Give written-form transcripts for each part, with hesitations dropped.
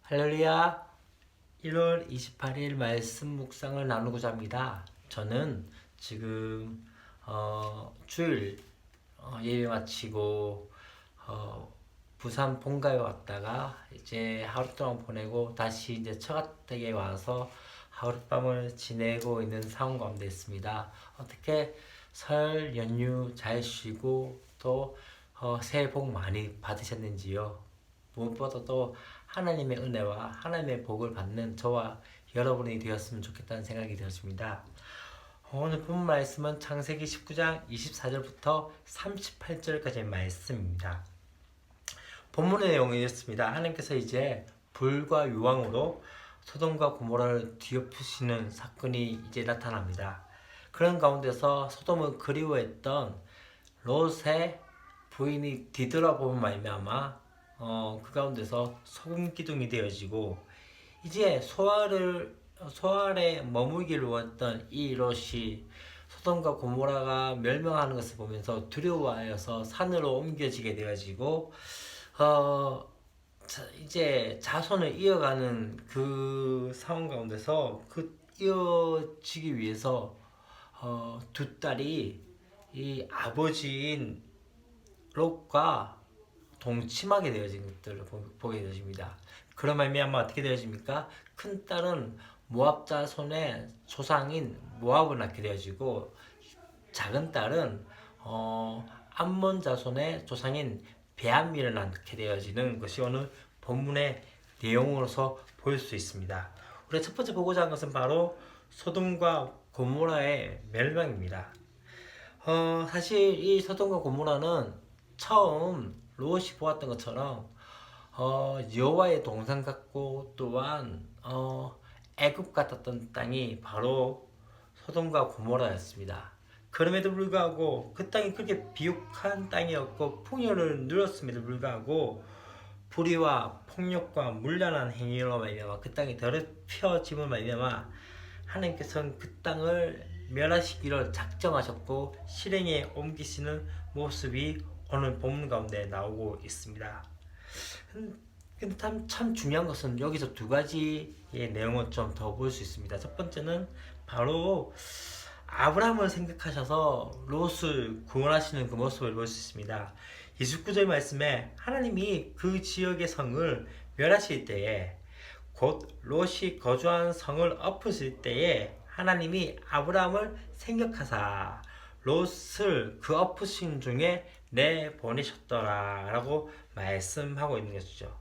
할렐루야. 1월 28일 말씀 묵상을 나누고자 합니다. 저는 지금 주일 예배 마치고 부산 본가에 왔다가 이제 하루 동안 보내고 다시 이제 처가댁에 와서 하룻밤을 지내고 있는 상황 가운데 있습니다. 어떻게 설 연휴 잘 쉬고 또 새해 복 많이 받으셨는지요? 무엇보다도 하나님의 은혜와 하나님의 복을 받는 저와 여러분이 되었으면 좋겠다는 생각이 들었습니다. 오늘 본 말씀은 창세기 19장 24절부터 38절까지의 말씀입니다. 본문의 내용이 이렇습니다. 하나님께서 이제 불과 유황으로 소돔과 고모라를 뒤엎으시는 사건이 이제 나타납니다. 그런 가운데서 소돔을 그리워했던 롯의 부인이 뒤돌아보면 말미암아 그 가운데서 소금 기둥이 되어지고 이제 소알에 머물기를 원했던 이 롯이 소돔과 고모라가 멸망하는 것을 보면서 두려워하여서 산으로 옮겨지게 되어지고 이제 자손을 이어가는 그 상황 가운데서 그 이어지기 위해서 두 딸이 이 아버지인 롯과 동침하게 되어진 것들을 보게 되어집니다. 그런 말미암아 어떻게 되어집니까? 큰 딸은 모압 자손의 조상인 모압을 낳게 되어지고 작은 딸은 암몬 자손의 조상인 베암미를 낳게 되어지는 것이 오늘 본문의 내용으로서 보일 수 있습니다. 우리가 첫 번째 보고자 하는 것은 바로 소돔과 고모라의 멸망입니다. 사실 이 소돔과 고모라는 처음 롯이 보았던 것처럼 여호와의 동산 같고 또한 애굽 같았던 땅이 바로 소돔과 고모라였습니다. 그럼에도 불구하고 그 땅이 그렇게 비옥한 땅이었고 풍요를 누렸음에도 불구하고 불의와 폭력과 문란한 행위로 말미암아 그 땅이 더럽혀짐을 말미암아 하나님께서는 그 땅을 멸하시기를 작정하셨고 실행에 옮기시는 모습이 오늘 본문 가운데 나오고 있습니다. 근데 참 중요한 것은 여기서 두 가지의 내용을 좀 더 볼 수 있습니다. 첫 번째는 바로 아브라함을 생각하셔서 롯을 구원하시는 그 모습을 볼 수 있습니다. 29절 말씀에 하나님이 그 지역의 성을 멸하실 때에 곧 롯이 거주한 성을 엎으실 때에 하나님이 아브라함을 생각하사 롯을 그 엎으신 중에 내보내셨더라 라고 말씀하고 있는 것이죠.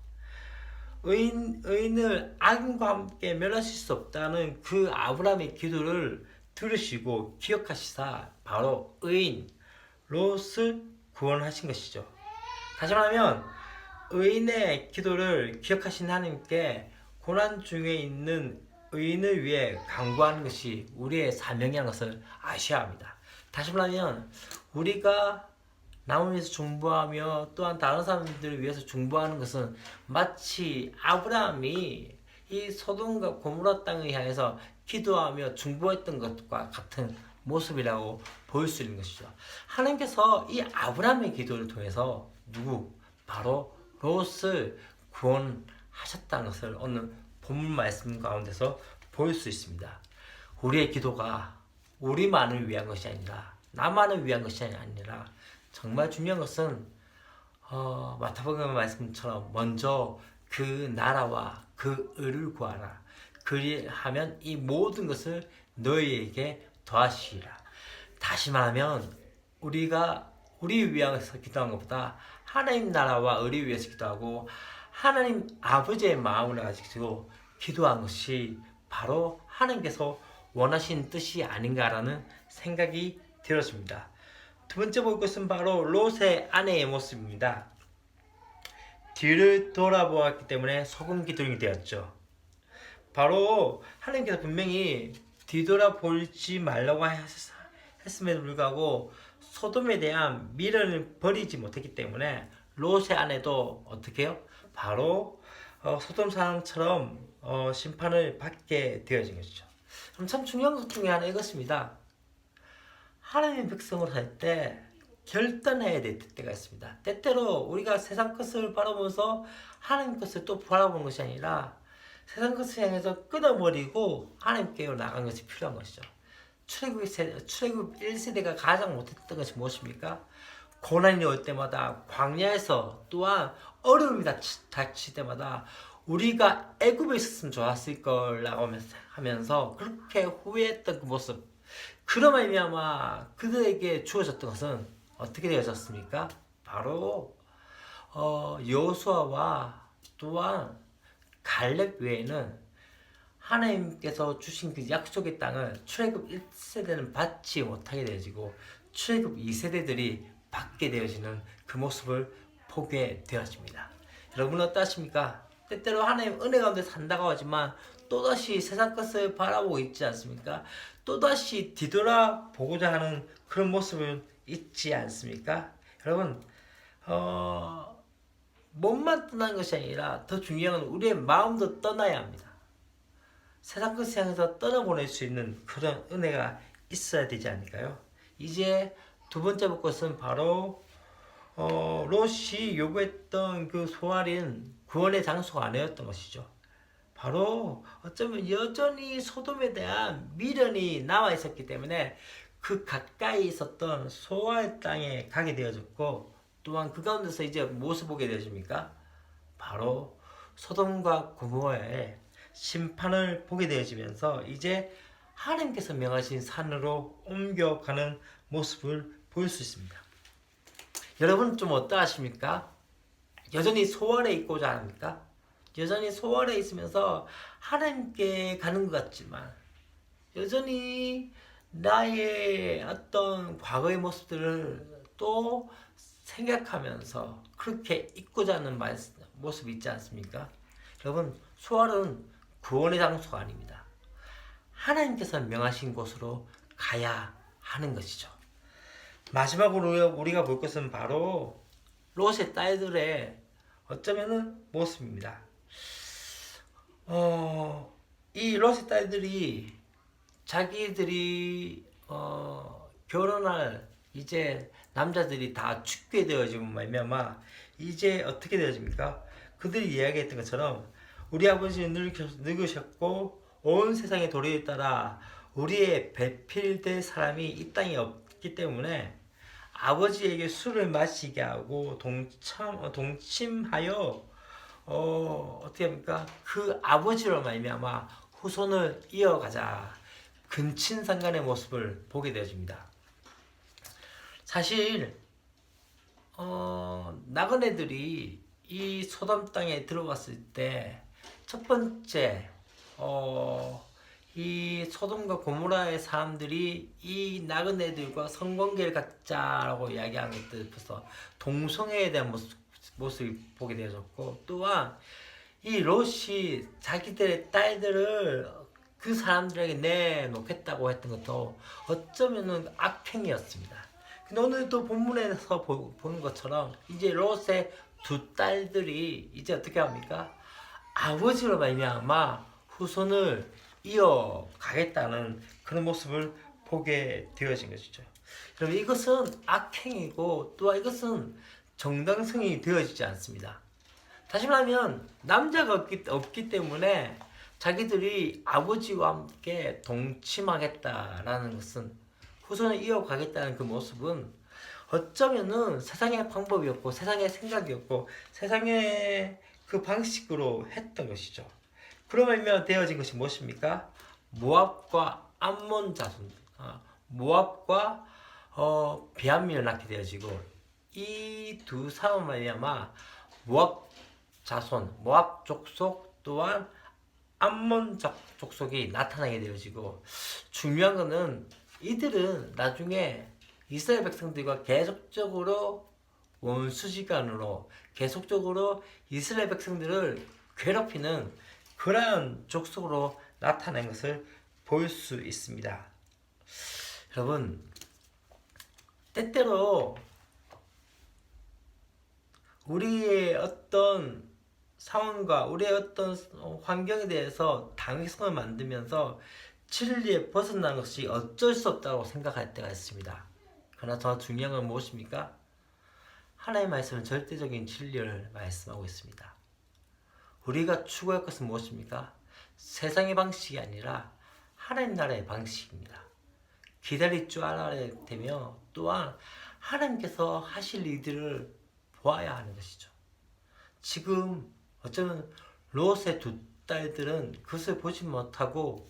의인을 악인과 함께 멸하실 수 없다는 그 아브라함의 기도를 들으시고 기억하시사 바로 의인 롯을 구원하신 것이죠. 다시 말하면 의인의 기도를 기억하신 하나님께 고난 중에 있는 의인을 위해 간구하는 것이 우리의 사명이라는 것을 아셔야 합니다. 다시 말하면 우리가 남을 위해서 중보하며 또한 다른 사람들을 위해서 중보하는 것은 마치 아브라함이 이 소돔과 고모라 땅을 향해서 기도하며 중보했던 것과 같은 모습이라고 볼 수 있는 것이죠. 하나님께서 이 아브라함의 기도를 통해서 바로 롯을 구원하셨다는 것을 오늘 본문 말씀 가운데서 볼 수 있습니다. 우리의 기도가 우리만을 위한 것이 아니라 나만을 위한 것이 아니라 정말 중요한 것은 마태복음 말씀처럼 먼저 그 나라와 그 의를 구하라. 그리하면 이 모든 것을 너희에게 더하시리라. 다시 말하면 우리가 우리 위해서 기도하는 것보다 하나님 나라와 의를 위해서 기도하고 하나님 아버지의 마음을 가지고 기도한 것이 바로 하나님께서 원하신 뜻이 아닌가라는 생각이 들었습니다. 두 번째 볼 것은 바로 롯의 아내의 모습입니다. 뒤를 돌아보았기 때문에 소금 기둥이 되었죠. 바로 하나님께서 분명히 뒤돌아보지 말라고 했음에도 불구하고 소돔에 대한 미련을 버리지 못했기 때문에 롯의 아내도 어떻게 해요? 바로 소돔 사람처럼 심판을 받게 되어진 것이죠. 그럼 참 중요한 것 중에 하나 이것입니다. 하나님의 백성으로 살 때 결단해야 될 때가 있습니다. 때때로 우리가 세상 것을 바라보면서 하나님 것을 또 바라보는 것이 아니라 세상 것을 향해서 끊어버리고 하나님께로 나간 것이 필요한 것이죠. 출애굽 1세대가 가장 못했던 것이 무엇입니까? 고난이 올 때마다 광야에서 또한 어려움이 닥칠 때마다 우리가 애굽에 있었으면 좋았을 거라고 하면서 그렇게 후회했던 그 모습, 그로 말미암아 그들에게 주어졌던 것은 어떻게 되어졌습니까? 바로 여호수아와 또한 갈렙 외에는 하나님께서 주신 그 약속의 땅을 출애굽 1세대는 받지 못하게 되어지고 출애굽 2세대들이 받게 되어지는 그 모습을 보게 되어집니다. 여러분은 어떠십니까? 때때로 하나님 은혜 가운데 산다고 하지만 또다시 세상 것을 바라보고 있지 않습니까? 또다시 뒤돌아보고자 하는 그런 모습을 있지 않습니까? 여러분, 몸만 떠난 것이 아니라 더 중요한 건 우리의 마음도 떠나야 합니다. 세상 것을 향해서 떠나보낼 수 있는 그런 은혜가 있어야 되지 않을까요? 이제 두 번째 볼 것은 바로 롯이 요구했던 그 소알인 구원의 장소가 아니었던 것이죠. 바로 어쩌면 여전히 소돔에 대한 미련이 남아 있었기 때문에 그 가까이 있었던 소알 땅에 가게 되어졌고, 또한 그 가운데서 이제 무엇을 보게 되어집니까? 바로 소돔과 고모라의 심판을 보게 되어지면서 이제 하나님께서 명하신 산으로 옮겨가는 모습을 볼 수 있습니다. 여러분 좀 어떠하십니까? 여전히 소원에 있고자 합니까? 여전히 소원에 있으면서 하나님께 가는 것 같지만 여전히 나의 어떤 과거의 모습들을 또 생각하면서 그렇게 잊고자 하는 모습이 있지 않습니까? 여러분, 소원은 구원의 장소가 아닙니다. 하나님께서 명하신 곳으로 가야 하는 것이죠. 마지막으로 우리가 볼 것은 바로 롯의 딸들의 어쩌면은 모습입니다. 이 롯의 딸들이 자기들이 결혼할 이제 남자들이 다 죽게 되어지면 말미암아 이제 어떻게 되어집니까? 그들이 이야기했던 것처럼 우리 아버지는 늙으셨고 온 세상의 도리에 따라 우리의 배필될 사람이 이 땅에 없기 때문에 아버지에게 술을 마시게 하고 동침하여 어떻게 합니까? 그 아버지로 말미암아 후손을 이어가자, 근친상간의 모습을 보게 되어집니다. 사실 나그네들이 이 소돔 땅에 들어갔을 때 첫 번째 이 소돔과 고모라의 사람들이 이 나그네들과 성관계를 갖자라고 이야기하는 것부터 동성애에 대한 모습을 보게 되어졌고, 또한 이 롯이 자기들의 딸들을 그 사람들에게 내놓겠다고 했던 것도 어쩌면은 악행이었습니다. 근데 오늘 또 본문에서 보는 것처럼 이제 롯의 두 딸들이 이제 어떻게 합니까? 아버지로 말미암아 후손을 이어가겠다는 그런 모습을 보게 되어진 것이죠. 여러분, 이것은 악행이고 또한 이것은 정당성이 되어지지 않습니다. 다시 말하면 남자가 없기 때문에 자기들이 아버지와 함께 동침하겠다라는 것은, 후손을 이어가겠다는 그 모습은 어쩌면은 세상의 방법이었고 세상의 생각이었고 세상의 그 방식으로 했던 것이죠. 그러면 되어진 것이 무엇입니까? 모압과 암몬 자손, 모압과 베암민을 낳게 되어지고, 이 두 사람 말미암아 모압 자손, 모압 족속 또한 암몬 족속이 나타나게 되어지고, 중요한 것은 이들은 나중에 이스라엘 백성들과 계속적으로 원수지간으로 계속적으로 이스라엘 백성들을 괴롭히는 그러한 족속으로 나타난 것을 볼 수 있습니다. 여러분, 때때로 우리의 어떤 상황과 우리의 어떤 환경에 대해서 당위성을 만들면서 진리에 벗어난 것이 어쩔 수 없다고 생각할 때가 있습니다. 그러나 더 중요한 건 무엇입니까? 하나님의 말씀은 절대적인 진리를 말씀하고 있습니다. 우리가 추구할 것은 무엇입니까? 세상의 방식이 아니라 하나님 나라의 방식입니다. 기다릴 줄 알아야 되며 또한 하나님께서 하실 일들을 보아야 하는 것이죠. 지금 어쩌면 롯의 두 딸들은 그것을 보지 못하고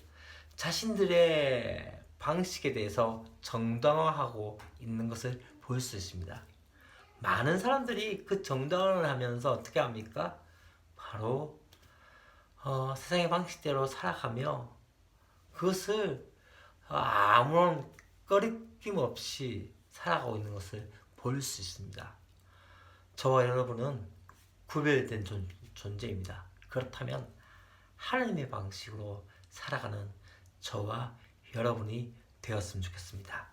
자신들의 방식에 대해서 정당화하고 있는 것을 볼 수 있습니다. 많은 사람들이 그 정당화를 하면서 어떻게 합니까? 바로 세상의 방식대로 살아가며 그것을 아무런 꺼리낌 없이 살아가고 있는 것을 볼 수 있습니다. 저와 여러분은 구별된 존재입니다. 그렇다면 하나님의 방식으로 살아가는 저와 여러분이 되었으면 좋겠습니다.